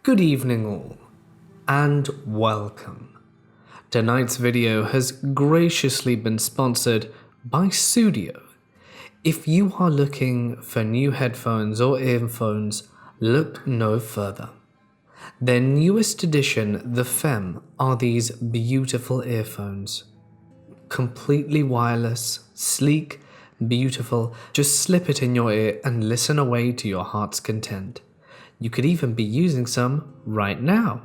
Good evening all, and welcome. Tonight's video has graciously been sponsored by Studio. If you are looking for new headphones or earphones, look no further. Their newest edition, the Fem, are these beautiful earphones. Completely wireless, sleek, beautiful. Just slip it in your ear and listen away to your heart's content. You could even be using some right now.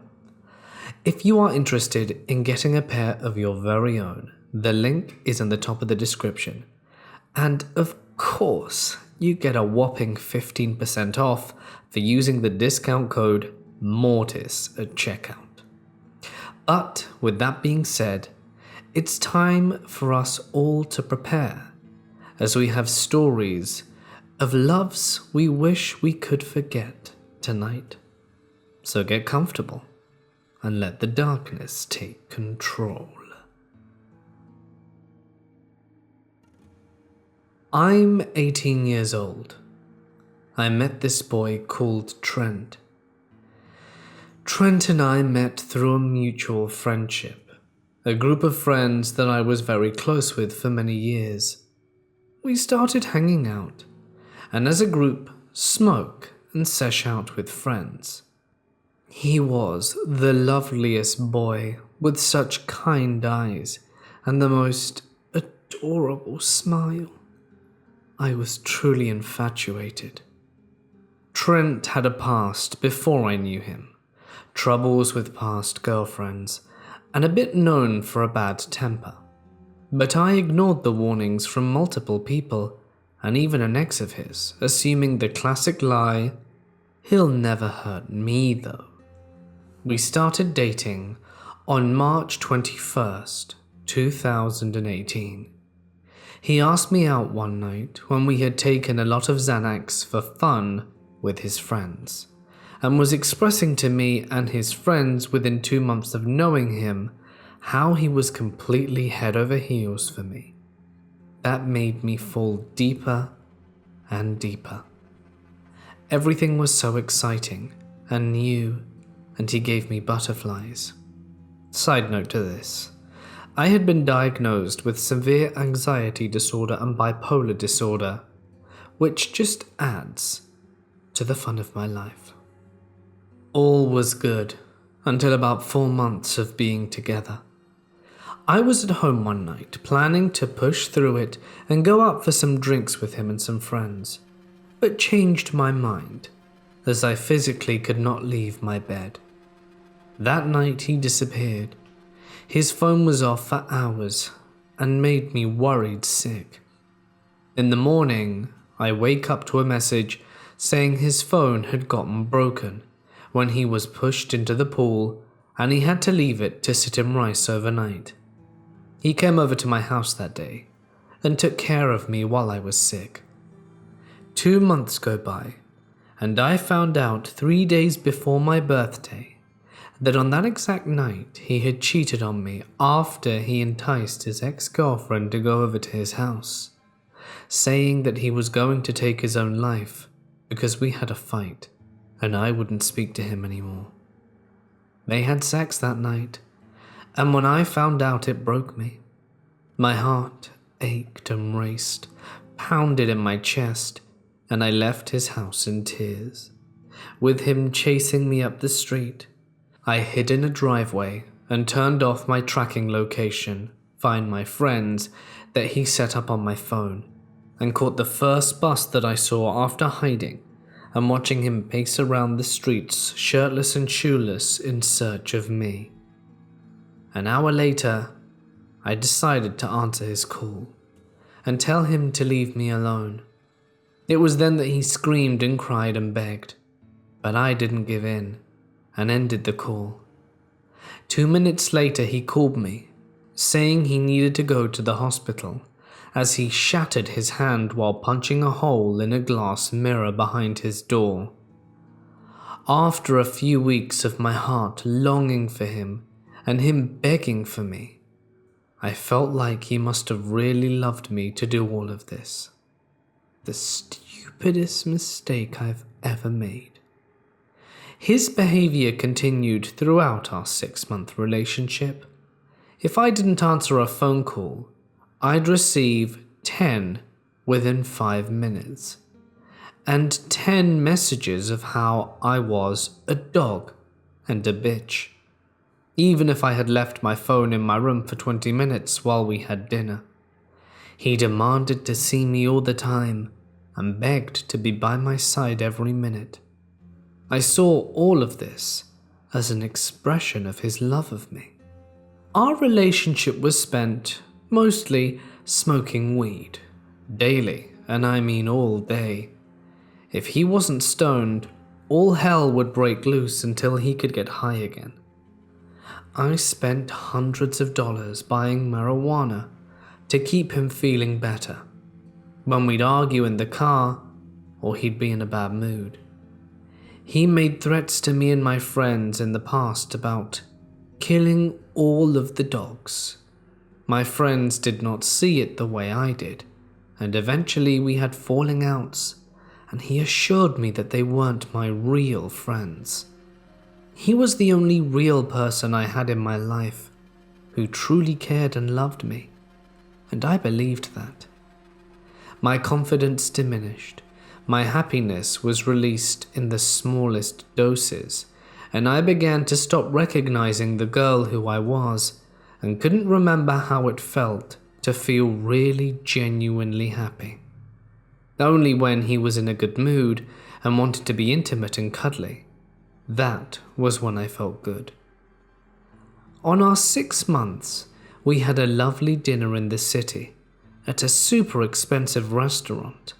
If you are interested in getting a pair of your very own, the link is in the top of the description. And of course, you get a whopping 15% off for using the discount code Mortis at checkout. But with that being said, it's time for us all to prepare, as we have stories of loves we wish we could forget tonight. So get comfortable and let the darkness take control. I'm 18 years old. I met this boy called Trent. Trent and I met through a mutual friendship, a group of friends that I was very close with for many years. We started hanging out, and as a group, smoke and sesh out with friends. He was the loveliest boy with such kind eyes and the most adorable smile. I was truly infatuated. Trent had a past before I knew him, troubles with past girlfriends, and a bit known for a bad temper. But I ignored the warnings from multiple people, and even an ex of his, assuming the classic lie, "He'll never hurt me though." We started dating on March 21st, 2018. He asked me out one night when we had taken a lot of Xanax for fun with his friends, and was expressing to me and his friends within 2 months of knowing him how he was completely head over heels for me. That made me fall deeper and deeper. Everything was so exciting and new, and he gave me butterflies. Side note to this, I had been diagnosed with severe anxiety disorder and bipolar disorder, which just adds to the fun of my life. All was good until about 4 months of being together. I was at home one night planning to push through it and go out for some drinks with him and some friends, but changed my mind as I physically could not leave my bed. That night he disappeared. His phone was off for hours and made me worried sick. In the morning, I wake up to a message saying his phone had gotten broken when he was pushed into the pool and he had to leave it to sit in rice overnight. He came over to my house that day and took care of me while I was sick. 2 months go by, and I found out 3 days before my birthday that on that exact night he had cheated on me after he enticed his ex-girlfriend to go over to his house, saying that he was going to take his own life because we had a fight and I wouldn't speak to him anymore. They had sex that night, and when I found out, it broke me. My heart ached and raced, pounded in my chest, and I left his house in tears, with him chasing me up the street. I hid in a driveway and turned off my tracking location, find my friends that he set up on my phone, and caught the first bus that I saw after hiding and watching him pace around the streets shirtless and shoeless in search of me. An hour later, I decided to answer his call and tell him to leave me alone. It was then that he screamed and cried and begged, but I didn't give in and ended the call. 2 minutes later, he called me, saying he needed to go to the hospital as he shattered his hand while punching a hole in a glass mirror behind his door. After a few weeks of my heart longing for him and him begging for me, I felt like he must have really loved me to do all of this. The stupidest mistake I've ever made. His behavior continued throughout our 6-month relationship. If I didn't answer a phone call, I'd receive 10 within 5 minutes, and 10 messages of how I was a dog and a bitch, even if I had left my phone in my room for 20 minutes while we had dinner. He demanded to see me all the time and begged to be by my side every minute. I saw all of this as an expression of his love of me. Our relationship was spent mostly smoking weed, daily, and I mean all day. If he wasn't stoned, all hell would break loose until he could get high again. I spent hundreds of dollars buying marijuana to keep him feeling better when we'd argue in the car or he'd be in a bad mood. He made threats to me and my friends in the past about killing all of the dogs. My friends did not see it the way I did, and eventually we had falling outs, and he assured me that they weren't my real friends. He was the only real person I had in my life who truly cared and loved me, and I believed that. My confidence diminished. My happiness was released in the smallest doses, and I began to stop recognizing the girl who I was and couldn't remember how it felt to feel really genuinely happy. Only when he was in a good mood and wanted to be intimate and cuddly. That was when I felt good. On our 6 months, we had a lovely dinner in the city at a super expensive restaurant.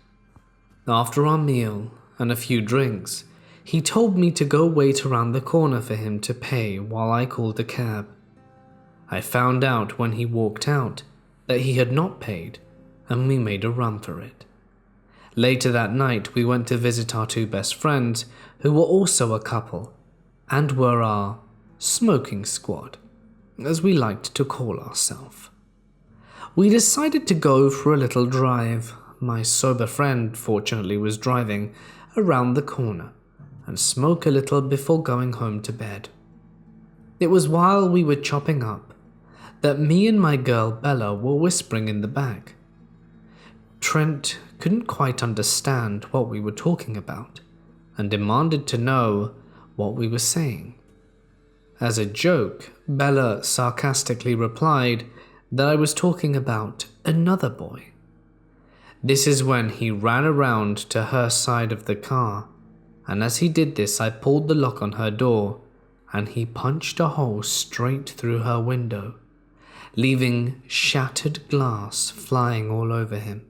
After our meal and a few drinks, he told me to go wait around the corner for him to pay while I called a cab. I found out when he walked out that he had not paid, and we made a run for it. Later that night, we went to visit our 2 best friends, who were also a couple, and were our smoking squad, as we liked to call ourselves. We decided to go for a little drive. My sober friend, fortunately, was driving around the corner, and smoke a little before going home to bed. It was while we were chopping up that me and my girl Bella were whispering in the back. Trent couldn't quite understand what we were talking about and demanded to know what we were saying. As a joke, Bella sarcastically replied that I was talking about another boy. This is when he ran around to her side of the car, and as he did this, I pulled the lock on her door, and he punched a hole straight through her window, leaving shattered glass flying all over him.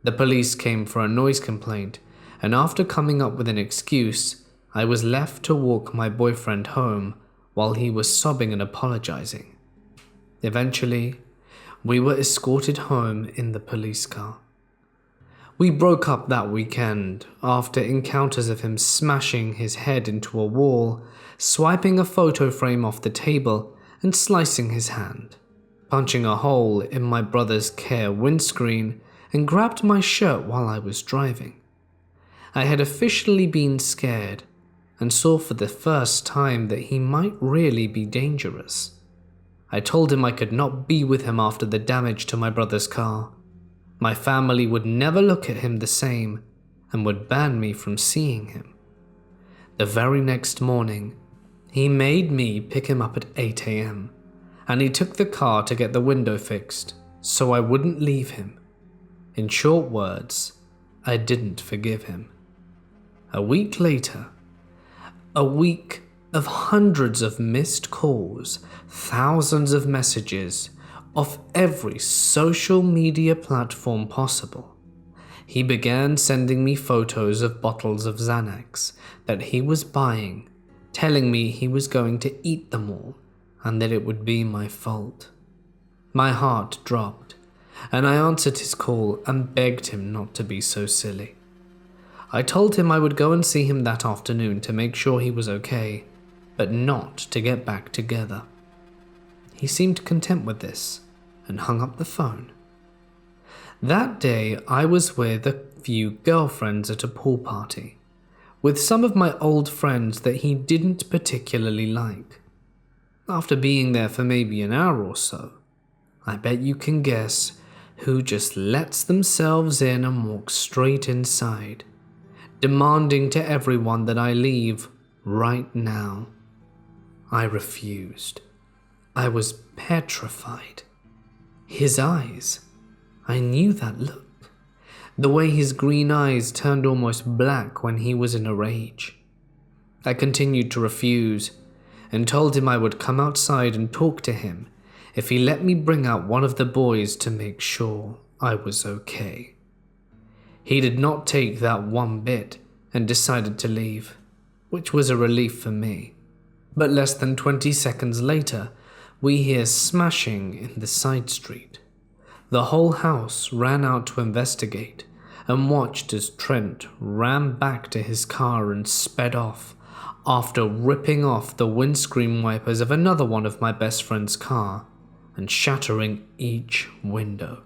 The police came for a noise complaint, and after coming up with an excuse, I was left to walk my boyfriend home while he was sobbing and apologizing. Eventually, we were escorted home in the police car. We broke up that weekend after encounters of him smashing his head into a wall, swiping a photo frame off the table, and slicing his hand, punching a hole in my brother's Care windscreen, and grabbed my shirt while I was driving. I had officially been scared and saw for the first time that he might really be dangerous. I told him I could not be with him after the damage to my brother's car. My family would never look at him the same and would ban me from seeing him. The very next morning, he made me pick him up at 8 a.m. and he took the car to get the window fixed so I wouldn't leave him. In short words, I didn't forgive him. A week later, a week of hundreds of missed calls, thousands of messages, off every social media platform possible, he began sending me photos of bottles of Xanax that he was buying, telling me he was going to eat them all and that it would be my fault. My heart dropped, and I answered his call and begged him not to be so silly. I told him I would go and see him that afternoon to make sure he was okay, but not to get back together. He seemed content with this and hung up the phone. That day, I was with a few girlfriends at a pool party. with some of my old friends that he didn't particularly like. After being there for maybe an hour or so, I bet you can guess who just lets themselves in and walks straight inside, demanding to everyone that I leave right now. I refused. I was petrified. His eyes, I knew that look. The way his green eyes turned almost black when he was in a rage. I continued to refuse and told him I would come outside and talk to him if he let me bring out one of the boys to make sure I was okay. He did not take that one bit and decided to leave, which was a relief for me. But less than 20 seconds later, we hear smashing in the side street. The whole house ran out to investigate and watched as Trent ran back to his car and sped off after ripping off the windscreen wipers of another one of my best friend's car and shattering each window.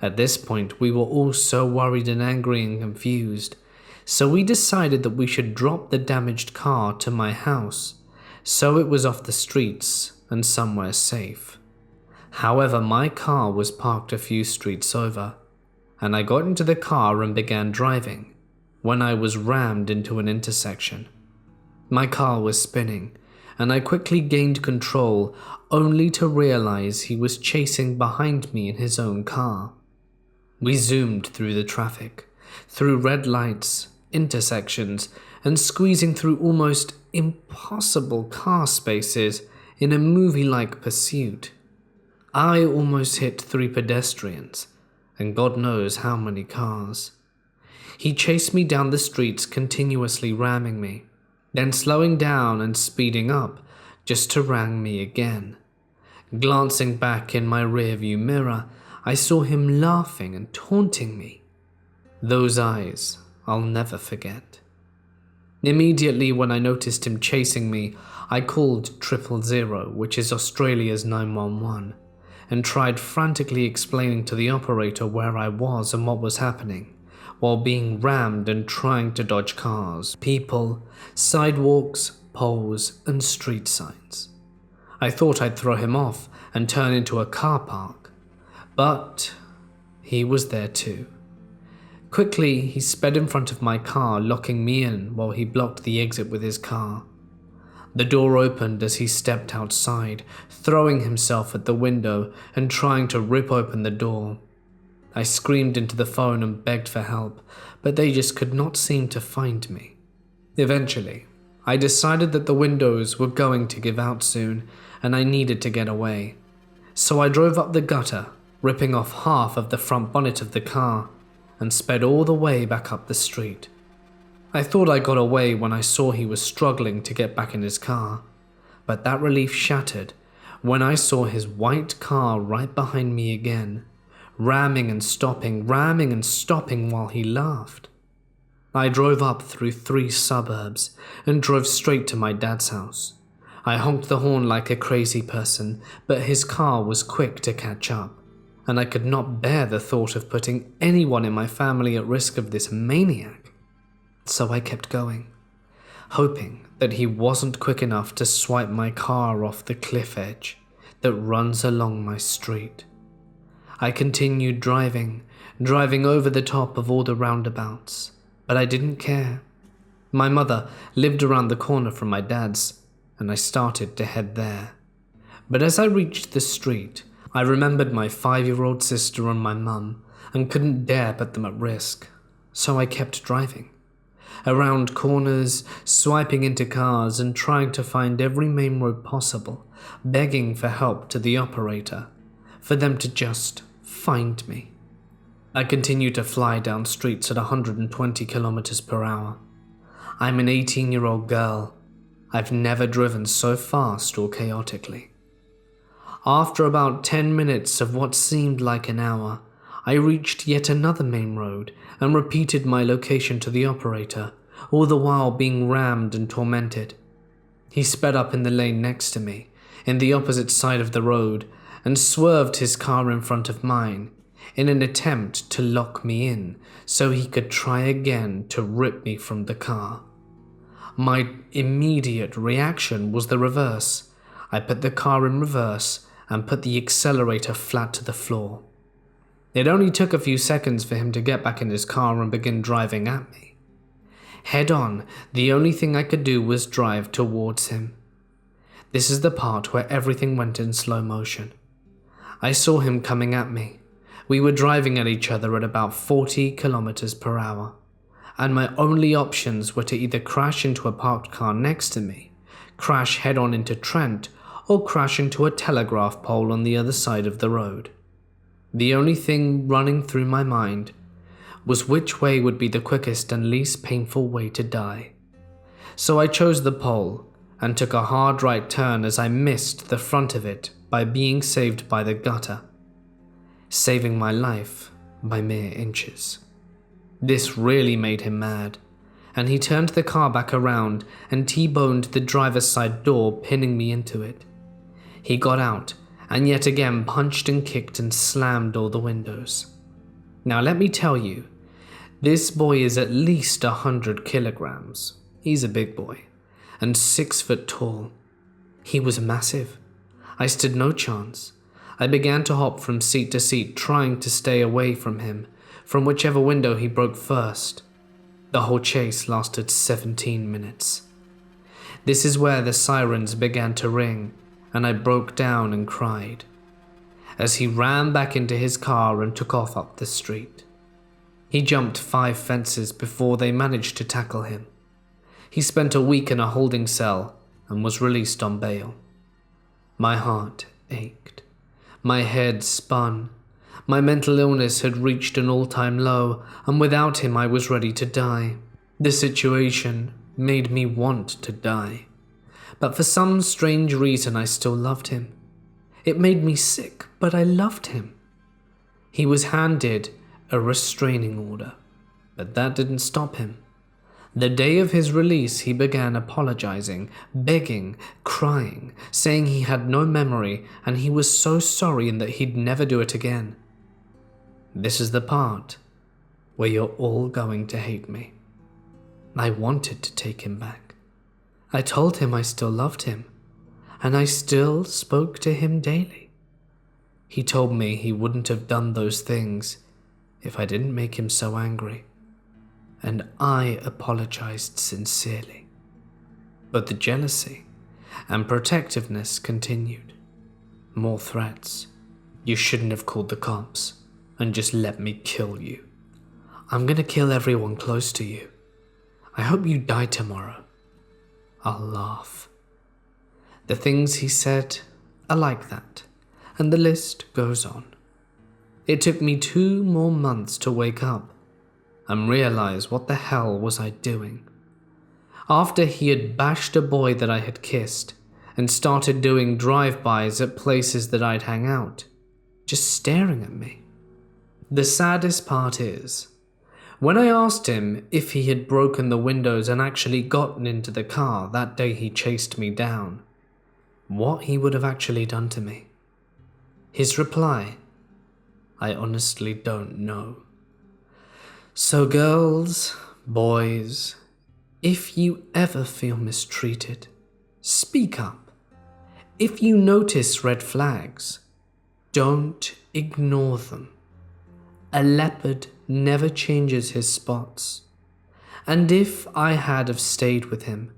At this point, we were all so worried and angry and confused, so we decided that we should drop the damaged car to my house so it was off the streets and somewhere safe. However, my car was parked a few streets over, and I got into the car and began driving when I was rammed into an intersection. My car was spinning, and I quickly gained control only to realize he was chasing behind me in his own car. We zoomed through the traffic, through red lights, intersections, and squeezing through almost impossible car spaces in a movie-like pursuit. I almost hit 3 pedestrians, and God knows how many cars. He chased me down the streets, continuously ramming me, then slowing down and speeding up just to ram me again. Glancing back in my rearview mirror, I saw him laughing and taunting me. Those eyes I'll never forget. Immediately when I noticed him chasing me, I called 000, which is Australia's 911, and tried frantically explaining to the operator where I was and what was happening, while being rammed and trying to dodge cars, people, sidewalks, poles, and street signs. I thought I'd throw him off and turn into a car park, but he was there too. Quickly, he sped in front of my car, locking me in while he blocked the exit with his car. The door opened as he stepped outside, throwing himself at the window and trying to rip open the door. I screamed into the phone and begged for help, but they just could not seem to find me. Eventually, I decided that the windows were going to give out soon and I needed to get away. So I drove up the gutter, ripping off half of the front bonnet of the car, and sped all the way back up the street. I thought I got away when I saw he was struggling to get back in his car, but that relief shattered when I saw his white car right behind me again, ramming and stopping while he laughed. I drove up through 3 suburbs and drove straight to my dad's house. I honked the horn like a crazy person, but his car was quick to catch up, and I could not bear the thought of putting anyone in my family at risk of this maniac. So I kept going, hoping that he wasn't quick enough to swipe my car off the cliff edge that runs along my street. I continued driving over the top of all the roundabouts, but I didn't care. My mother lived around the corner from my dad's, and I started to head there. But as I reached the street, I remembered my 5-year-old sister and my mum and couldn't dare put them at risk, so I kept driving. Around corners, swiping into cars and trying to find every main road possible, begging for help to the operator, for them to just find me. I continued to fly down streets at 120 kilometers per hour. I'm an 18-year-old girl. I've never driven so fast or chaotically. After about 10 minutes of what seemed like an hour, I reached yet another main road and repeated my location to the operator, all the while being rammed and tormented. He sped up in the lane next to me, in the opposite side of the road, and swerved his car in front of mine, in an attempt to lock me in so he could try again to rip me from the car. My immediate reaction was the reverse. I put the car in reverse and put the accelerator flat to the floor. It only took a few seconds for him to get back in his car and begin driving at me. Head on, the only thing I could do was drive towards him. This is the part where everything went in slow motion. I saw him coming at me. We were driving at each other at about 40 kilometers per hour, and my only options were to either crash into a parked car next to me, crash head-on into Trent, or crash into a telegraph pole on the other side of the road. The only thing running through my mind was which way would be the quickest and least painful way to die. So I chose the pole and took a hard right turn as I missed the front of it by being saved by the gutter, saving my life by mere inches. This really made him mad, and he turned the car back around and T-boned the driver's side door, pinning me into it. He got out and yet again punched and kicked and slammed all the windows. Now let me tell you, this boy is at least 100 kilograms. He's a big boy, and 6 foot tall. He was massive. I stood no chance. I began to hop from seat to seat, trying to stay away from him, from whichever window he broke first. The whole chase lasted 17 minutes. This is where the sirens began to ring, and I broke down and cried, as he ran back into his car and took off up the street. He jumped 5 fences before they managed to tackle him. He spent a week in a holding cell and was released on bail. My heart ached. My head spun. My mental illness had reached an all-time low, and without him I was ready to die. The situation made me want to die. But for some strange reason I still loved him. It made me sick, but I loved him. He was handed a restraining order, but that didn't stop him. The day of his release, he began apologizing, begging, crying, saying he had no memory and he was so sorry and that he'd never do it again. This is the part where you're all going to hate me. I wanted to take him back. I told him I still loved him, and I still spoke to him daily. He told me he wouldn't have done those things if I didn't make him so angry, and I apologized sincerely. But the jealousy and protectiveness continued. More threats. You shouldn't have called the cops and just let me kill you. I'm gonna kill everyone close to you. I hope you die tomorrow. I'll laugh. The things he said are like that, and the list goes on. It took me 2 more months to wake up and realize what the hell was I doing. After he had bashed a boy that I had kissed and started doing drive-bys at places that I'd hang out, just staring at me. The saddest part is, when I asked him if he had broken the windows and actually gotten into the car that day he chased me down, what he would have actually done to me. His reply, I honestly don't know. So girls, boys, if you ever feel mistreated, speak up. If you notice red flags, don't ignore them. A leopard never changes his spots. And if I had have stayed with him,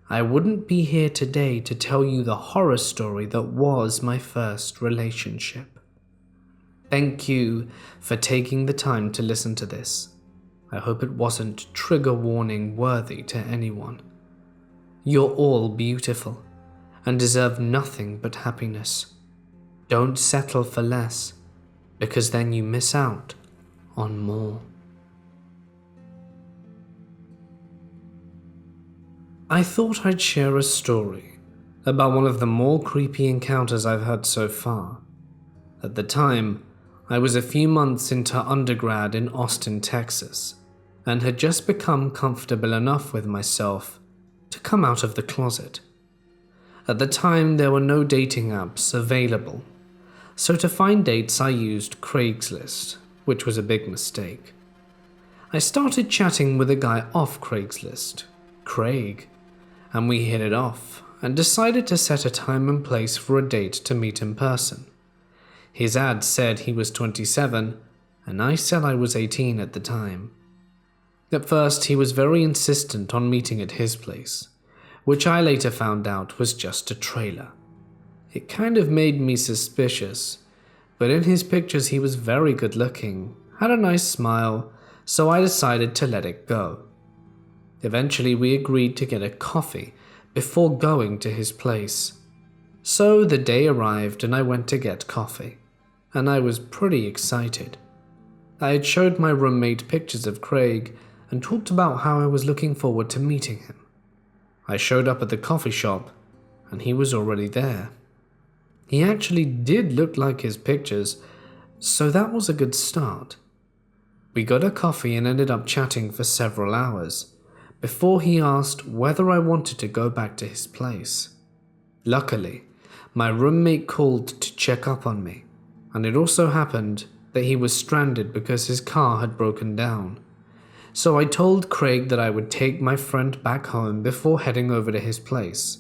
I wouldn't be here today to tell you the horror story that was my first relationship. Thank you for taking the time to listen to this. I hope it wasn't trigger warning worthy to anyone. You're all beautiful and deserve nothing but happiness. Don't settle for less, because then you miss out on more. I thought I'd share a story about one of the more creepy encounters I've had so far. At the time, I was a few months into undergrad in Austin, Texas, and had just become comfortable enough with myself to come out of the closet. At the time, there were no dating apps available, So to find dates I used Craigslist, which was a big mistake. I started chatting with a guy off Craigslist, Craig, and we hit it off and decided to set a time and place for a date to meet in person. His ad said he was 27, and I said I was 18 at the time. At first, he was very insistent on meeting at his place, which I later found out was just a trailer. It kind of made me suspicious, but in his pictures he was very good looking, had a nice smile, so I decided to let it go. Eventually we agreed to get a coffee before going to his place. So the day arrived and I went to get coffee, and I was pretty excited. I had showed my roommate pictures of Craig and talked about how I was looking forward to meeting him. I showed up at the coffee shop and he was already there. He actually did look like his pictures, so that was a good start. We got a coffee and ended up chatting for several hours before he asked whether I wanted to go back to his place. Luckily, my roommate called to check up on me, and it also happened that he was stranded because his car had broken down. So I told Craig that I would take my friend back home before heading over to his place.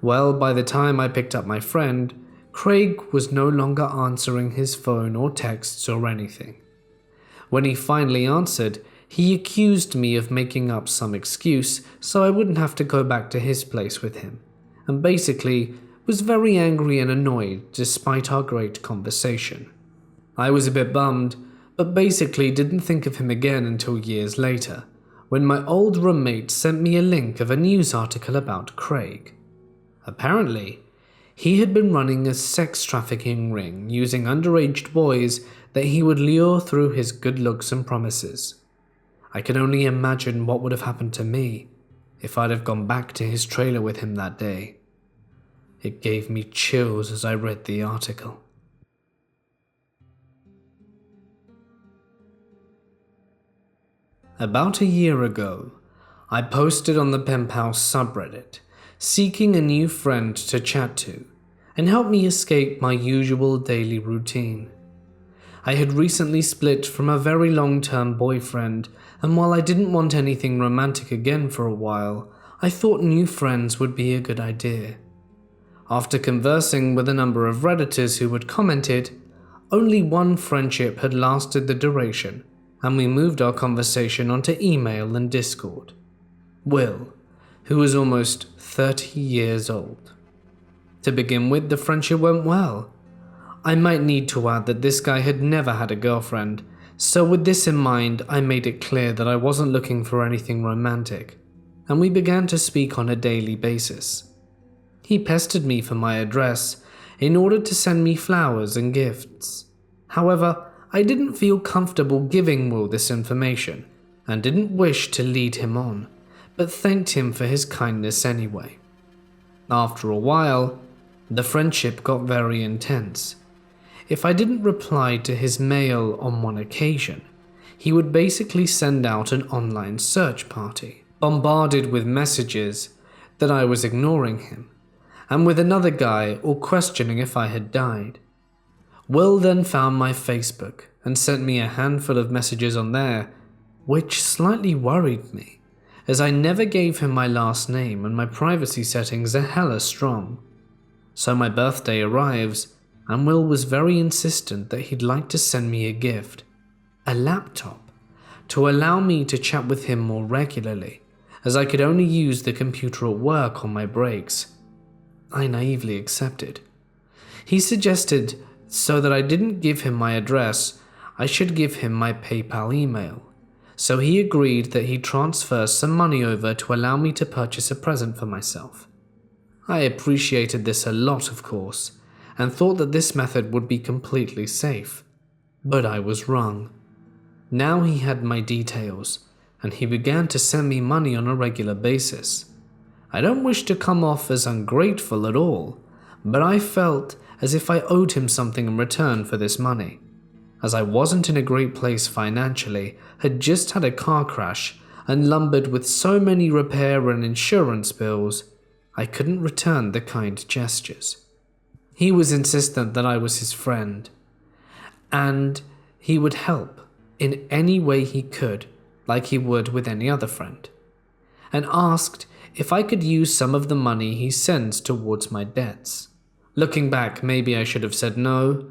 Well, by the time I picked up my friend, Craig was no longer answering his phone or texts or anything. When he finally answered, he accused me of making up some excuse so I wouldn't have to go back to his place with him, and basically was very angry and annoyed despite our great conversation. I was a bit bummed, but basically didn't think of him again until years later, when my old roommate sent me a link of a news article about Craig. Apparently, he had been running a sex trafficking ring using underage boys that he would lure through his good looks and promises. I can only imagine what would have happened to me if I'd have gone back to his trailer with him that day. It gave me chills as I read the article. About a year ago, I posted on the Penthouse subreddit, seeking a new friend to chat to and help me escape my usual daily routine. I had recently split from a very long-term boyfriend, and while I didn't want anything romantic again for a while, I thought new friends would be a good idea. After conversing with a number of Redditors who had commented, only one friendship had lasted the duration, and we moved our conversation onto email and Discord. Will, who was almost 30 years old. To begin with, the friendship went well. I might need to add that this guy had never had a girlfriend, so with this in mind, I made it clear that I wasn't looking for anything romantic, and we began to speak on a daily basis. He pestered me for my address in order to send me flowers and gifts. However, I didn't feel comfortable giving Will this information and didn't wish to lead him on, but thanked him for his kindness anyway. After a while, the friendship got very intense. If I didn't reply to his mail on one occasion, he would basically send out an online search party, bombarded with messages that I was ignoring him, and with another guy or questioning if I had died. Will then found my Facebook and sent me a handful of messages on there, which slightly worried me, as I never gave him my last name and my privacy settings are hella strong. So my birthday arrives, and Will was very insistent that he'd like to send me a gift, a laptop, to allow me to chat with him more regularly, as I could only use the computer at work on my breaks. I naively accepted. He suggested, so that I didn't give him my address, I should give him my PayPal email, so he agreed that he'd transfer some money over to allow me to purchase a present for myself. I appreciated this a lot, of course, and thought that this method would be completely safe. But I was wrong. Now he had my details, and he began to send me money on a regular basis. I don't wish to come off as ungrateful at all, but I felt as if I owed him something in return for this money. As I wasn't in a great place financially, had just had a car crash, and lumbered with so many repair and insurance bills, I couldn't return the kind gestures. He was insistent that I was his friend, and he would help in any way he could, like he would with any other friend, and asked if I could use some of the money he sends towards my debts. Looking back, maybe I should have said no,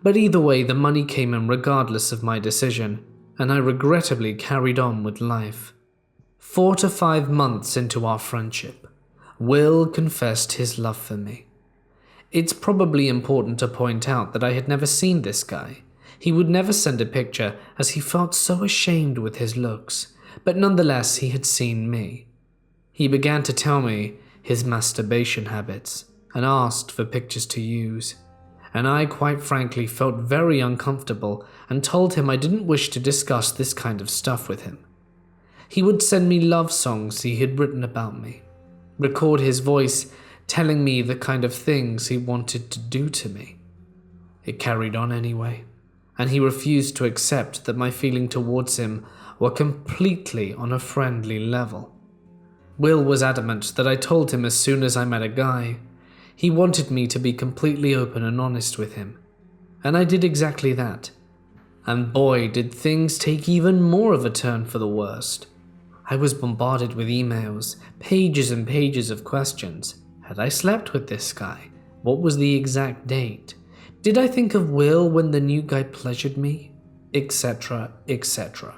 but either way, the money came in regardless of my decision, and I regrettably carried on with life. 4 to 5 months into our friendship, Will confessed his love for me. It's probably important to point out that I had never seen this guy. He would never send a picture as he felt so ashamed with his looks, but nonetheless he had seen me. He began to tell me his masturbation habits and asked for pictures to use, and I quite frankly felt very uncomfortable and told him I didn't wish to discuss this kind of stuff with him. He would send me love songs he had written about me, record his voice telling me the kind of things he wanted to do to me. It carried on anyway, and he refused to accept that my feeling towards him were completely on a friendly level. Will was adamant that I told him as soon as I met a guy. He wanted me to be completely open and honest with him, and I did exactly that. And boy, did things take even more of a turn for the worst. I was bombarded with emails, pages and pages of questions. Had I slept with this guy? What was the exact date? Did I think of Will when the new guy pleasured me? Etc., etc.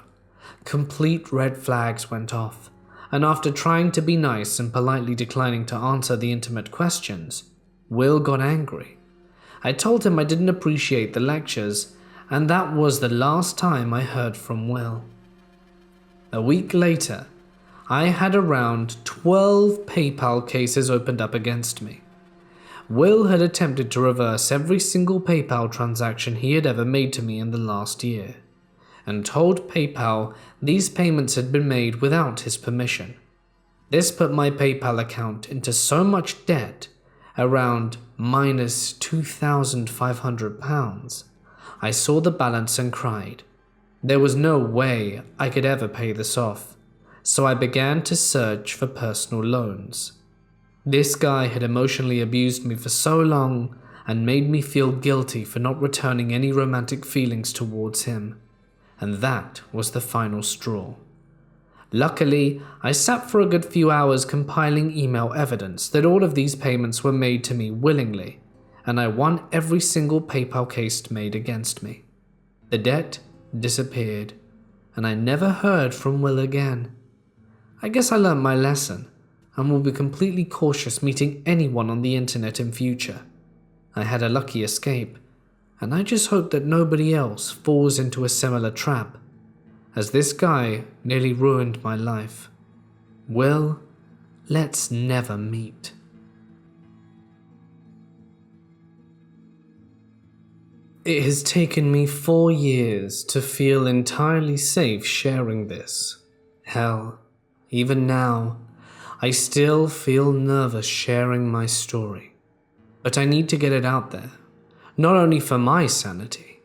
Complete red flags went off, and after trying to be nice and politely declining to answer the intimate questions, Will got angry. I told him I didn't appreciate the lectures, and that was the last time I heard from Will. A week later, I had around 12 PayPal cases opened up against me. Will had attempted to reverse every single PayPal transaction he had ever made to me in the last year, and told PayPal these payments had been made without his permission. This put my PayPal account into so much debt, around minus £2,500. I saw the balance and cried. There was no way I could ever pay this off, so I began to search for personal loans. This guy had emotionally abused me for so long and made me feel guilty for not returning any romantic feelings towards him, and that was the final straw. Luckily, I sat for a good few hours compiling email evidence that all of these payments were made to me willingly, and I won every single PayPal case made against me. The debt disappeared, and I never heard from Will again. I guess I learned my lesson, and will be completely cautious meeting anyone on the internet in future. I had a lucky escape, and I just hope that nobody else falls into a similar trap, as this guy nearly ruined my life. Will, let's never meet. It has taken me 4 years to feel entirely safe sharing this. Hell, even now, I still feel nervous sharing my story. But I need to get it out there, not only for my sanity,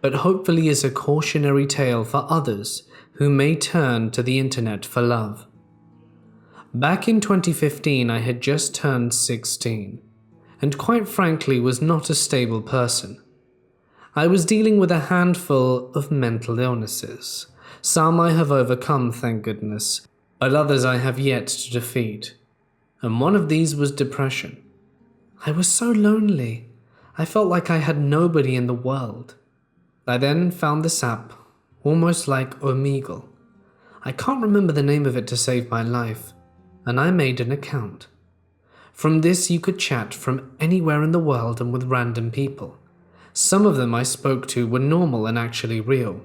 but hopefully as a cautionary tale for others who may turn to the internet for love. Back in 2015, I had just turned 16, and quite frankly was not a stable person. I was dealing with a handful of mental illnesses. Some I have overcome, thank goodness, but others I have yet to defeat. And one of these was depression. I was so lonely. I felt like I had nobody in the world. I then found this app, almost like Omegle. I can't remember the name of it to save my life, and I made an account. From this you could chat from anywhere in the world and with random people. Some of them I spoke to were normal and actually real,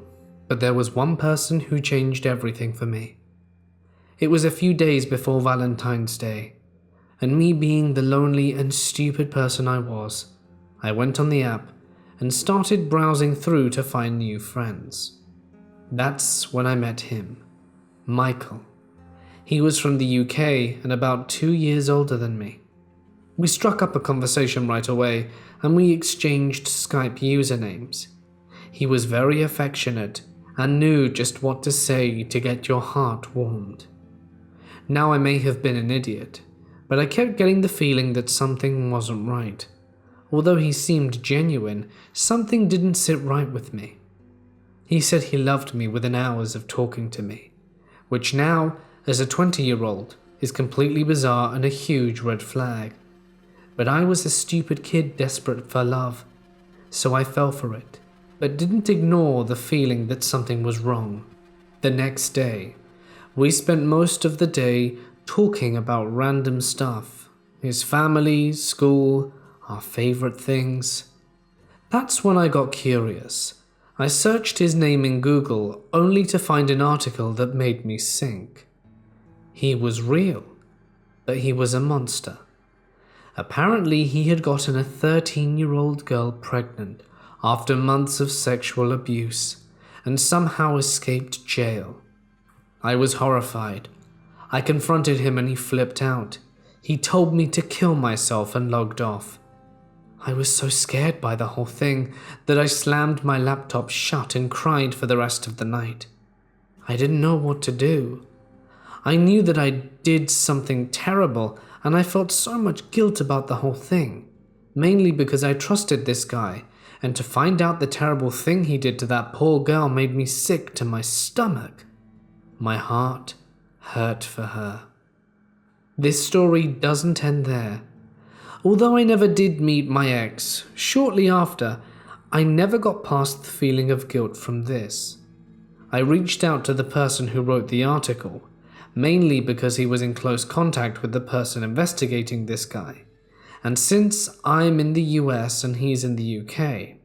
but there was one person who changed everything for me. It was a few days before Valentine's Day, and me being the lonely and stupid person I was, I went on the app and started browsing through to find new friends. That's when I met him, Michael. He was from the UK and about 2 years older than me. We struck up a conversation right away, and we exchanged Skype usernames. He was very affectionate and knew just what to say to get your heart warmed. Now I may have been an idiot, but I kept getting the feeling that something wasn't right. Although he seemed genuine, something didn't sit right with me. He said he loved me within hours of talking to me, which now, as a 20-year-old, is completely bizarre and a huge red flag. But I was a stupid kid desperate for love, so I fell for it, but didn't ignore the feeling that something was wrong. The next day, we spent most of the day talking about random stuff. His family, school, our favorite things. That's when I got curious. I searched his name in Google only to find an article that made me sink. He was real, but he was a monster. Apparently, he had gotten a 13-year-old girl pregnant after months of sexual abuse and somehow escaped jail. I was horrified. I confronted him and he flipped out. He told me to kill myself and logged off. I was so scared by the whole thing that I slammed my laptop shut and cried for the rest of the night. I didn't know what to do. I knew that I did something terrible, and I felt so much guilt about the whole thing, mainly because I trusted this guy, and to find out the terrible thing he did to that poor girl made me sick to my stomach. My heart hurt for her. This story doesn't end there. Although I never did meet my ex, shortly after, I never got past the feeling of guilt from this. I reached out to the person who wrote the article, mainly because he was in close contact with the person investigating this guy. And since I'm in the US and he's in the UK,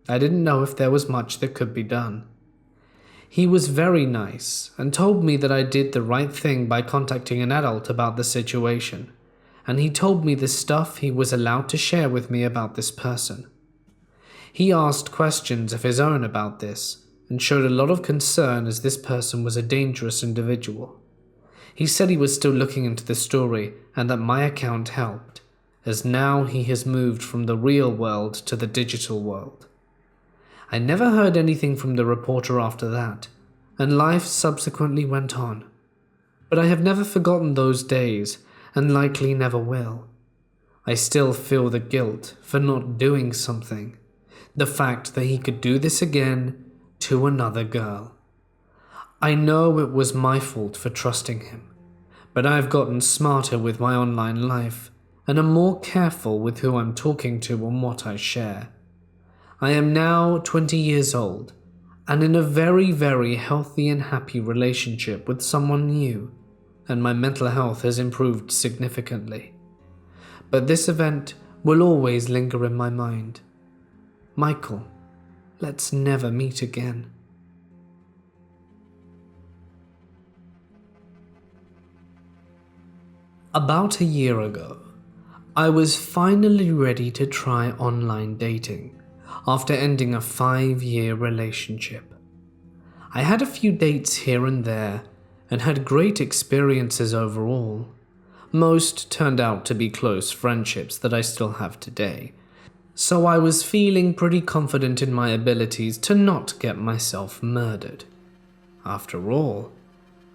I didn't know if there was much that could be done. He was very nice and told me that I did the right thing by contacting an adult about the situation, and he told me the stuff he was allowed to share with me about this person. He asked questions of his own about this and showed a lot of concern as this person was a dangerous individual. He said he was still looking into the story and that my account helped, as now he has moved from the real world to the digital world. I never heard anything from the reporter after that, and life subsequently went on. But I have never forgotten those days, and likely never will. I still feel the guilt for not doing something, the fact that he could do this again to another girl. I know it was my fault for trusting him, but I've gotten smarter with my online life, and am more careful with who I'm talking to and what I share. I am now 20 years old, and in a very, very healthy and happy relationship with someone new, and my mental health has improved significantly. But this event will always linger in my mind. Michael, let's never meet again. About a year ago, I was finally ready to try online dating after ending a 5-year relationship. I had a few dates here and there and had great experiences overall. Most turned out to be close friendships that I still have today, so I was feeling pretty confident in my abilities to not get myself murdered. After all,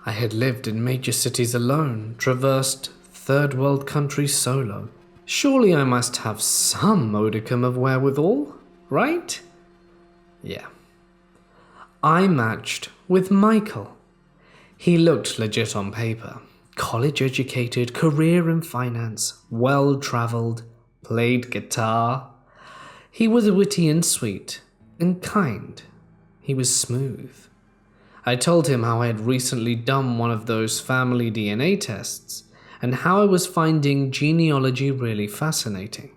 I had lived in major cities alone, traversed third world countries solo. Surely I must have some modicum of wherewithal, right? Yeah. I matched with Michael. He looked legit on paper. College educated, career in finance, well-traveled, played guitar. He was witty and sweet, and kind. He was smooth. I told him how I had recently done one of those family DNA tests, and how I was finding genealogy really fascinating.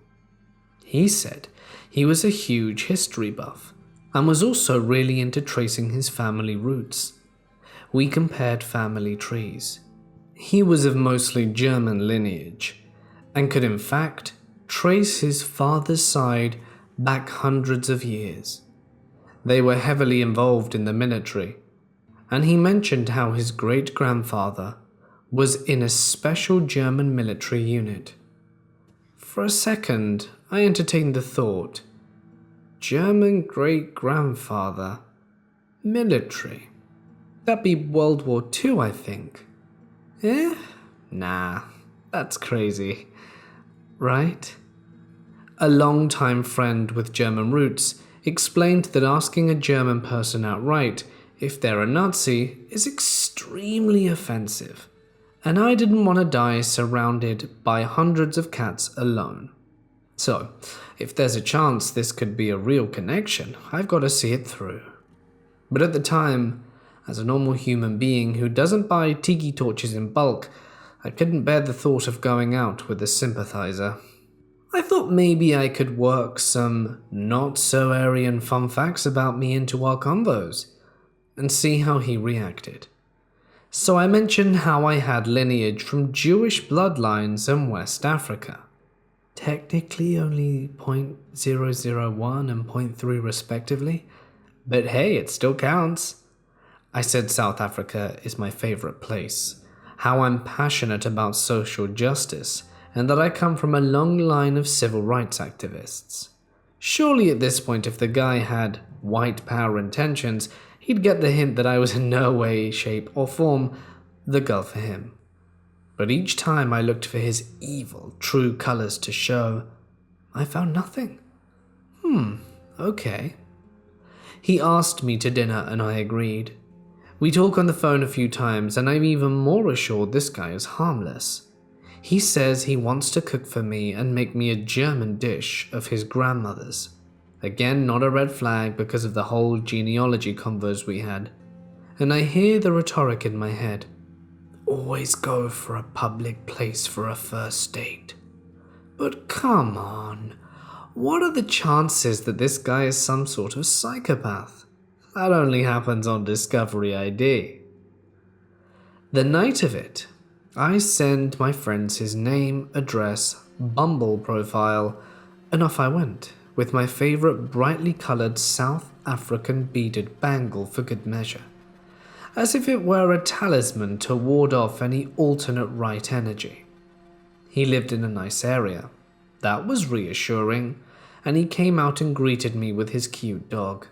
He said he was a huge history buff, and was also really into tracing his family roots. We compared family trees. He was of mostly German lineage, and could in fact trace his father's side back hundreds of years. They were heavily involved in the military, and he mentioned how his great-grandfather was in a special German military unit. For a second, I entertained the thought, German great-grandfather, military. That'd be World War II, I think. Nah, that's crazy, right? A long-time friend with German roots explained that asking a German person outright if they're a Nazi is extremely offensive, and I didn't want to die surrounded by hundreds of cats alone. So, if there's a chance this could be a real connection, I've got to see it through. But at the time, as a normal human being who doesn't buy tiki torches in bulk, I couldn't bear the thought of going out with a sympathizer. I thought maybe I could work some not-so-Aryan fun facts about me into our convos, and see how he reacted. So I mentioned how I had lineage from Jewish bloodlines in West Africa. Technically only 0.001 and 0.3 respectively, but hey, it still counts. I said South Africa is my favorite place, how I'm passionate about social justice, and that I come from a long line of civil rights activists. Surely at this point, if the guy had white power intentions, he'd get the hint that I was in no way, shape, or form the girl for him. But each time I looked for his evil, true colors to show, I found nothing. Okay. He asked me to dinner and I agreed. We talk on the phone a few times and I'm even more assured this guy is harmless. He says he wants to cook for me and make me a German dish of his grandmother's. Again, not a red flag because of the whole genealogy convos we had. And I hear the rhetoric in my head. Always go for a public place for a first date. But come on, what are the chances that this guy is some sort of psychopath? That only happens on Discovery ID. The night of it, I send my friends his name, address, Bumble profile, and off I went, with my favorite brightly colored South African beaded bangle for good measure, as if it were a talisman to ward off any alternate right energy. He lived in a nice area. That was reassuring, and he came out and greeted me with his cute dog.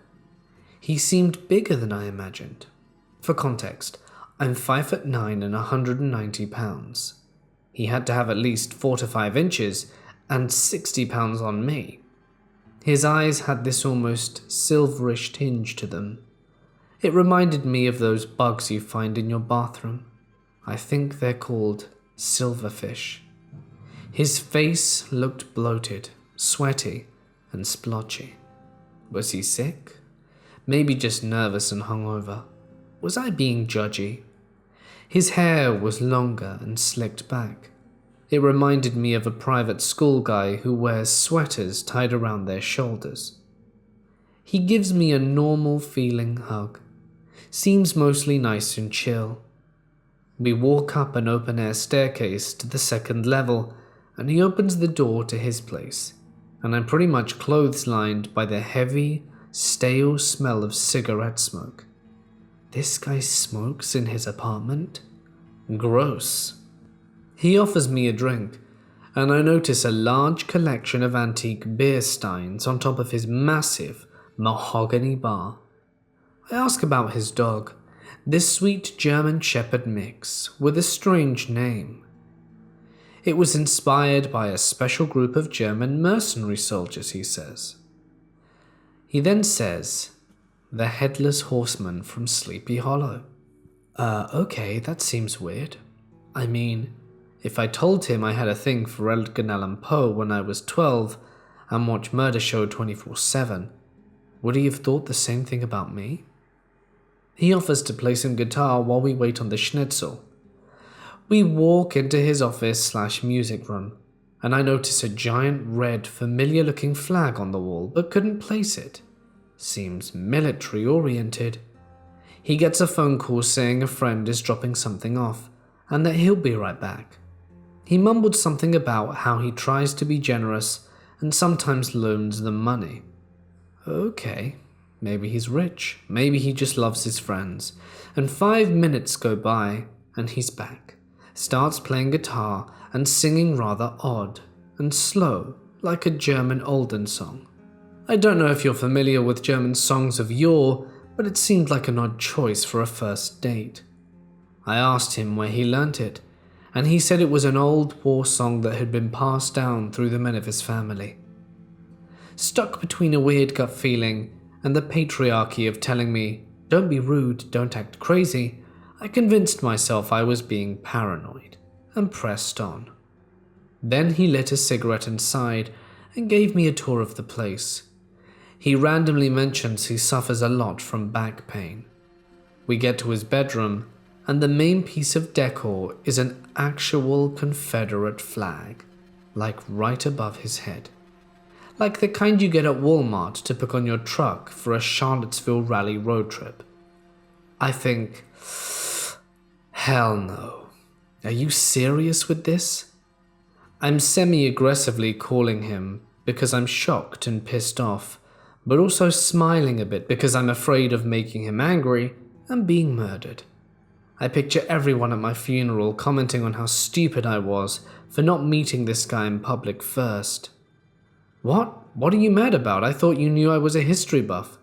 He seemed bigger than I imagined. For context, I'm 5'9" and 190 pounds. He had to have at least 4 to 5 inches and 60 pounds on me. His eyes had this almost silverish tinge to them. It reminded me of those bugs you find in your bathroom. I think they're called silverfish. His face looked bloated, sweaty, and splotchy. Was he sick? Maybe just nervous and hungover. Was I being judgy? His hair was longer and slicked back. It reminded me of a private school guy who wears sweaters tied around their shoulders. He gives me a normal feeling hug. Seems mostly nice and chill. We walk up an open-air staircase to the second level, and he opens the door to his place, and I'm pretty much clotheslined by the heavy, stale smell of cigarette smoke. This guy smokes in his apartment? Gross. He offers me a drink, and I notice a large collection of antique beer steins on top of his massive mahogany bar. I ask about his dog, this sweet German Shepherd mix with a strange name. It was inspired by a special group of German mercenary soldiers, he says. He then says, the Headless Horseman from Sleepy Hollow. Okay, that seems weird. I mean, if I told him I had a thing for Edgar Allan Poe when I was 12 and watched Murder Show 24/7, would he have thought the same thing about me? He offers to play some guitar while we wait on the schnitzel. We walk into his office/music room, and I notice a giant red, familiar-looking flag on the wall, but couldn't place it. Seems military-oriented. He gets a phone call saying a friend is dropping something off, and that he'll be right back. He mumbled something about how he tries to be generous and sometimes loans them money. Okay, maybe he's rich, maybe he just loves his friends. And 5 minutes go by, and he's back. Starts playing guitar and singing rather odd and slow, like a German olden song. I don't know if you're familiar with German songs of yore, but it seemed like an odd choice for a first date. I asked him where he learnt it, and he said it was an old war song that had been passed down through the men of his family. Stuck between a weird gut feeling and the patriarchy of telling me, "Don't be rude, don't act crazy," I convinced myself I was being paranoid and pressed on. Then he lit a cigarette inside and gave me a tour of the place. He randomly mentions he suffers a lot from back pain. We get to his bedroom, and the main piece of decor is an actual Confederate flag, like right above his head. Like the kind you get at Walmart to put on your truck for a Charlottesville rally road trip. I think, hell no. Are you serious with this? I'm semi-aggressively calling him because I'm shocked and pissed off, but also smiling a bit because I'm afraid of making him angry and being murdered. I picture everyone at my funeral commenting on how stupid I was for not meeting this guy in public first. What? What are you mad about? I thought you knew I was a history buff.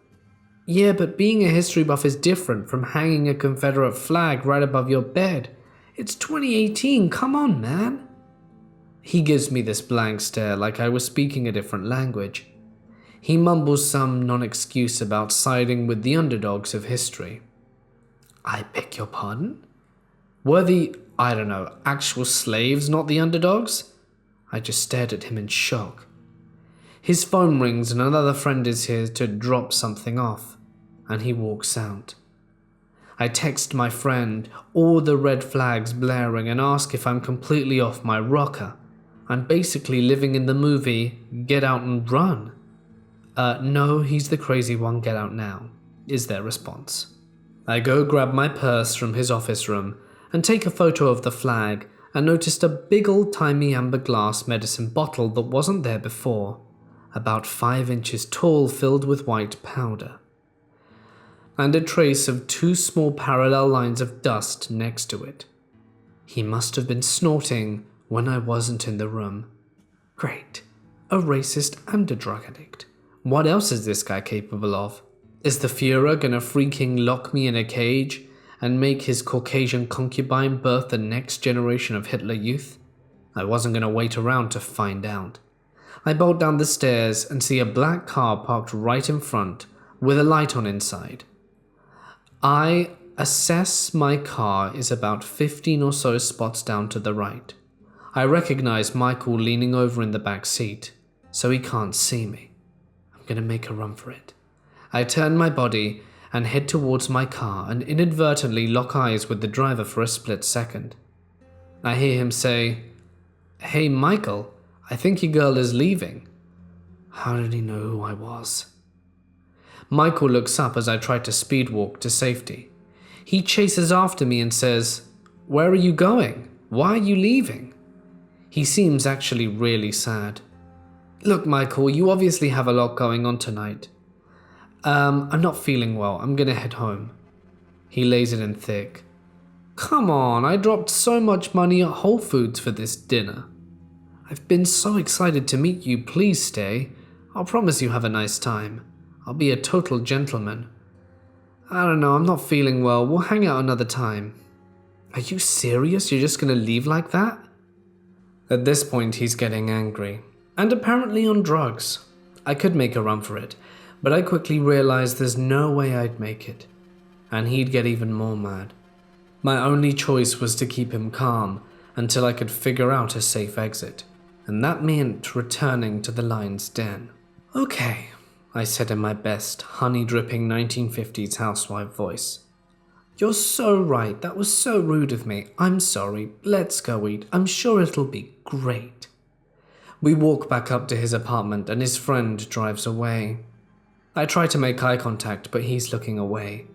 Yeah, but being a history buff is different from hanging a Confederate flag right above your bed. It's 2018, come on, man. He gives me this blank stare like I was speaking a different language. He mumbles some non-excuse about siding with the underdogs of history. I beg your pardon? Were the, actual slaves not the underdogs? I just stared at him in shock. His phone rings and another friend is here to drop something off, and he walks out. I text my friend, all the red flags blaring, and ask if I'm completely off my rocker. I'm basically living in the movie Get Out and Run. No, he's the crazy one, get out now, is their response. I go grab my purse from his office room and take a photo of the flag and noticed a big old-timey amber glass medicine bottle that wasn't there before, about 5 inches tall, filled with white powder, and a trace of 2 small parallel lines of dust next to it. He must have been snorting when I wasn't in the room. Great, a racist and a drug addict. What else is this guy capable of? Is the Führer gonna freaking lock me in a cage and make his Caucasian concubine birth the next generation of Hitler Youth? I wasn't gonna wait around to find out. I bolt down the stairs and see a black car parked right in front with a light on inside. I assess my car is about 15 or so spots down to the right. I recognize Michael leaning over in the back seat, so he can't see me. I'm gonna make a run for it. I turn my body and head towards my car and inadvertently lock eyes with the driver for a split second. I hear him say, "Hey Michael, I think your girl is leaving." How did he know who I was? Michael looks up as I try to speed walk to safety. He chases after me and says, "Where are you going? Why are you leaving?" He seems actually really sad. "Look, Michael, you obviously have a lot going on tonight. I'm not feeling well. I'm gonna head home." He lays it in thick. "Come on, I dropped so much money at Whole Foods for this dinner. I've been so excited to meet you. Please stay. I'll promise you have a nice time. I'll be a total gentleman." "I don't know, I'm not feeling well. We'll hang out another time." "Are you serious? You're just gonna leave like that?" At this point, he's getting angry, and apparently on drugs. I could make a run for it, but I quickly realized there's no way I'd make it, and he'd get even more mad. My only choice was to keep him calm until I could figure out a safe exit, and that meant returning to the lion's den. "Okay," I said in my best, honey-dripping 1950s housewife voice. "You're so right, that was so rude of me. I'm sorry, let's go eat. I'm sure it'll be great." We walk back up to his apartment and his friend drives away. I try to make eye contact, but he's looking away.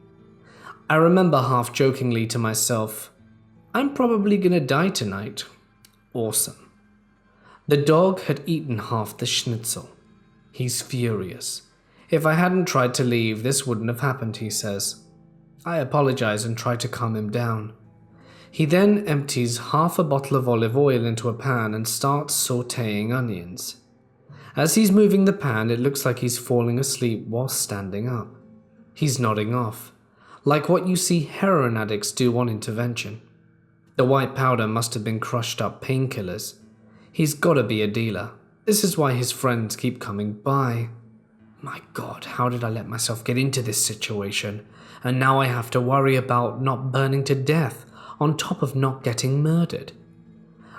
I remember half-jokingly to myself, "I'm probably gonna die tonight." Awesome. The dog had eaten half the schnitzel. He's furious. "If I hadn't tried to leave, this wouldn't have happened," he says. I apologize and try to calm him down. He then empties half a bottle of olive oil into a pan and starts sautéing onions. As he's moving the pan, it looks like he's falling asleep while standing up. He's nodding off, like what you see heroin addicts do on intervention. The white powder must have been crushed up painkillers. He's gotta be a dealer. This is why his friends keep coming by. My God, how did I let myself get into this situation? And now I have to worry about not burning to death, on top of not getting murdered.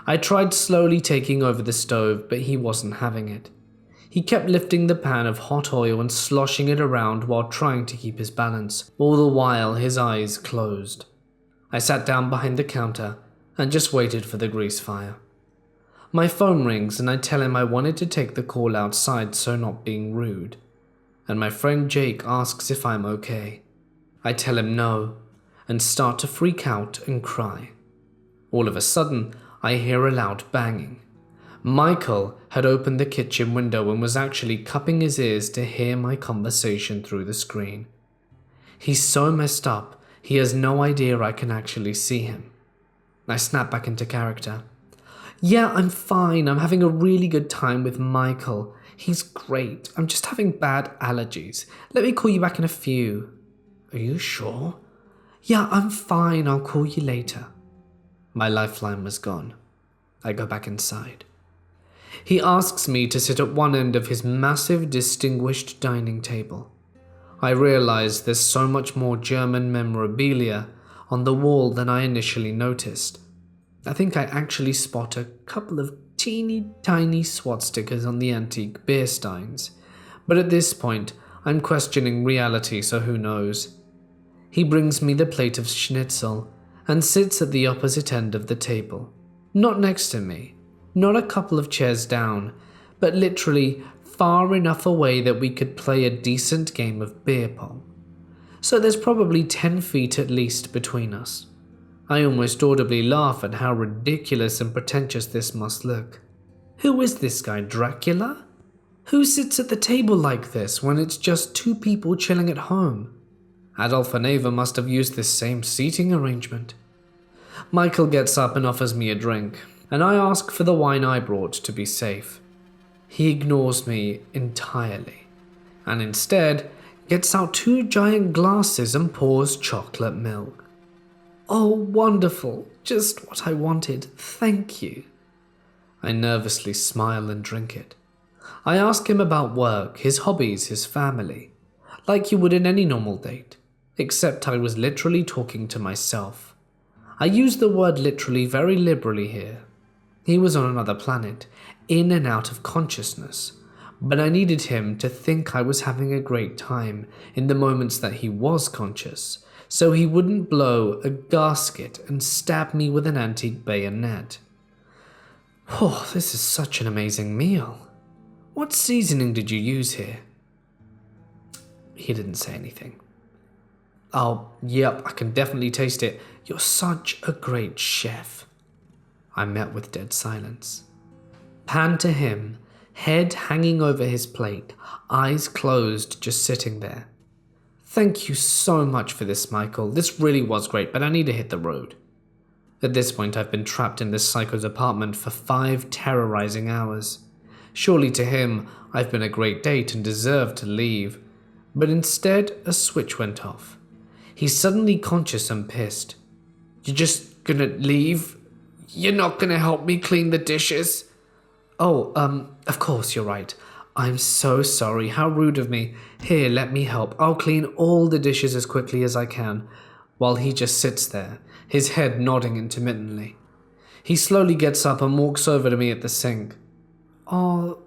I tried slowly taking over the stove, but he wasn't having it. He kept lifting the pan of hot oil and sloshing it around while trying to keep his balance, all the while his eyes closed. I sat down behind the counter and just waited for the grease fire. My phone rings and I tell him I wanted to take the call outside, so not being rude. And my friend Jake asks if I'm okay. I tell him no and start to freak out and cry. All of a sudden, I hear a loud banging. Michael had opened the kitchen window and was actually cupping his ears to hear my conversation through the screen. He's so messed up, he has no idea I can actually see him. I snap back into character. Yeah, I'm fine. I'm having a really good time with Michael. He's great. I'm just having bad allergies. Let me call you back in a few. Are you sure? Yeah, I'm fine. I'll call you later. My lifeline was gone. I go back inside. He asks me to sit at one end of his massive, distinguished dining table. I realize there's so much more German memorabilia on the wall than I initially noticed. I think I actually spot a couple of teeny tiny SWAT stickers on the antique beer steins, but at this point I'm questioning reality, so who knows. He brings me the plate of schnitzel and sits at the opposite end of the table. Not next to me, not a couple of chairs down, but literally far enough away that we could play a decent game of beer pong. So there's probably 10 feet at least between us. I almost audibly laugh at how ridiculous and pretentious this must look. Who is this guy, Dracula? Who sits at the table like this when it's just two people chilling at home? Adolf and Eva must have used this same seating arrangement. Michael gets up and offers me a drink, and I ask for the wine I brought to be safe. He ignores me entirely, and instead gets out 2 giant glasses and pours chocolate milk. Oh, wonderful. Just what I wanted. Thank you. I nervously smile and drink it. I ask him about work, his hobbies, his family, like you would in any normal date, except I was literally talking to myself. I use the word literally very liberally here. He was on another planet, in and out of consciousness, but I needed him to think I was having a great time in the moments that he was conscious, so he wouldn't blow a gasket and stab me with an antique bayonet. Oh, this is such an amazing meal. What seasoning did you use here? He didn't say anything. Oh, yep, I can definitely taste it. You're such a great chef. I met with dead silence. Pan to him, head hanging over his plate, eyes closed, just sitting there. Thank you so much for this, Michael. This really was great, but I need to hit the road. At this point, I've been trapped in this psycho's apartment for 5 terrorizing hours. Surely to him, I've been a great date and deserved to leave. But instead, a switch went off. He's suddenly conscious and pissed. You're just gonna leave? You're not gonna help me clean the dishes? Oh, of course, you're right. I'm so sorry. How rude of me. Here, let me help. I'll clean all the dishes as quickly as I can, while he just sits there, his head nodding intermittently. He slowly gets up and walks over to me at the sink. Oh,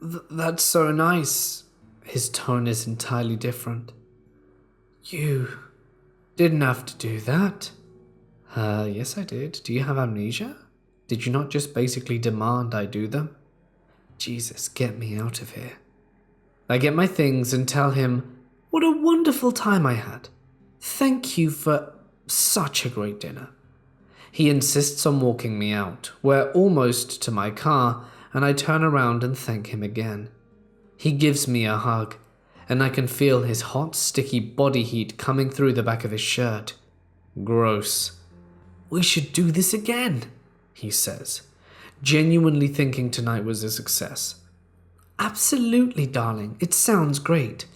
that's so nice. His tone is entirely different. You didn't have to do that. Yes I did. Do you have amnesia? Did you not just basically demand I do them? Jesus, get me out of here. I get my things and tell him what a wonderful time I had. Thank you for such a great dinner. He insists on walking me out. We're almost to my car, and I turn around and thank him again. He gives me a hug, and I can feel his hot, sticky body heat coming through the back of his shirt. Gross. We should do this again, he says, genuinely thinking tonight was a success. Absolutely, darling. It sounds great.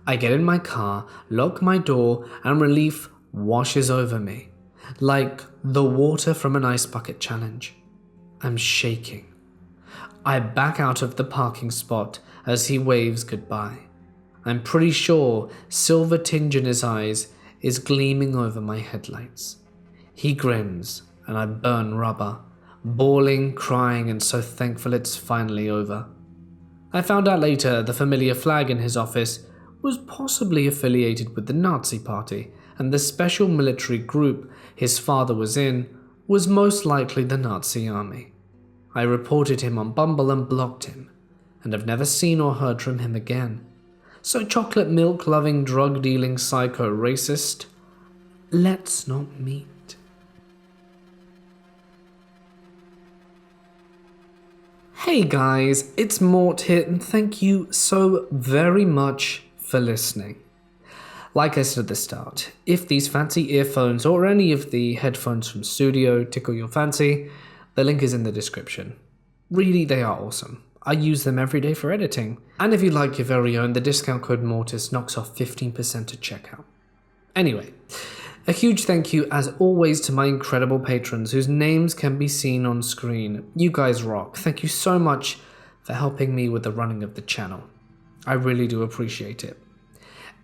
I get in my car, lock my door, and relief washes over me, like the water from an ice bucket challenge. I'm shaking. I back out of the parking spot as he waves goodbye. I'm pretty sure silver tinge in his eyes is gleaming over my headlights. He grins and I burn rubber, bawling, crying, and so thankful it's finally over. I found out later the familiar flag in his office was possibly affiliated with the Nazi Party, and the special military group his father was in was most likely the Nazi army. I reported him on Bumble and blocked him, and have never seen or heard from him again. So chocolate milk loving drug dealing psycho racist, let's not meet. Hey guys, it's Mort here, and thank you so very much for listening. Like I said at the start, if these fancy earphones or any of the headphones from Studio tickle your fancy, the link is in the description. Really, they are awesome. I use them every day for editing. And if you like your very own, the discount code Mortis knocks off 15% at checkout. Anyway, a huge thank you as always to my incredible patrons whose names can be seen on screen. You guys rock. Thank you so much for helping me with the running of the channel. I really do appreciate it.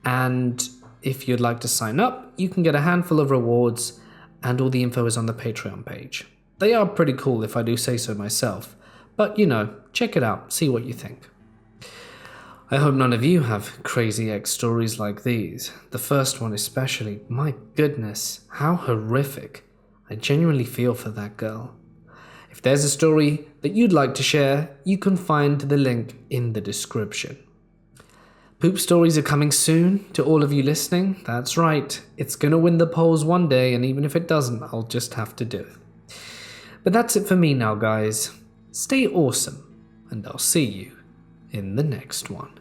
And if you'd like to sign up, you can get a handful of rewards, and all the info is on the Patreon page. They are pretty cool if I do say so myself, but check it out, see what you think. I hope none of you have crazy ex stories like these. The first one especially, my goodness, how horrific. I genuinely feel for that girl. If there's a story that you'd like to share, you can find the link in the description. Poop stories are coming soon to all of you listening. That's right, it's gonna win the polls one day, and even if it doesn't, I'll just have to do it. But that's it for me now, guys. Stay awesome, and I'll see you in the next one.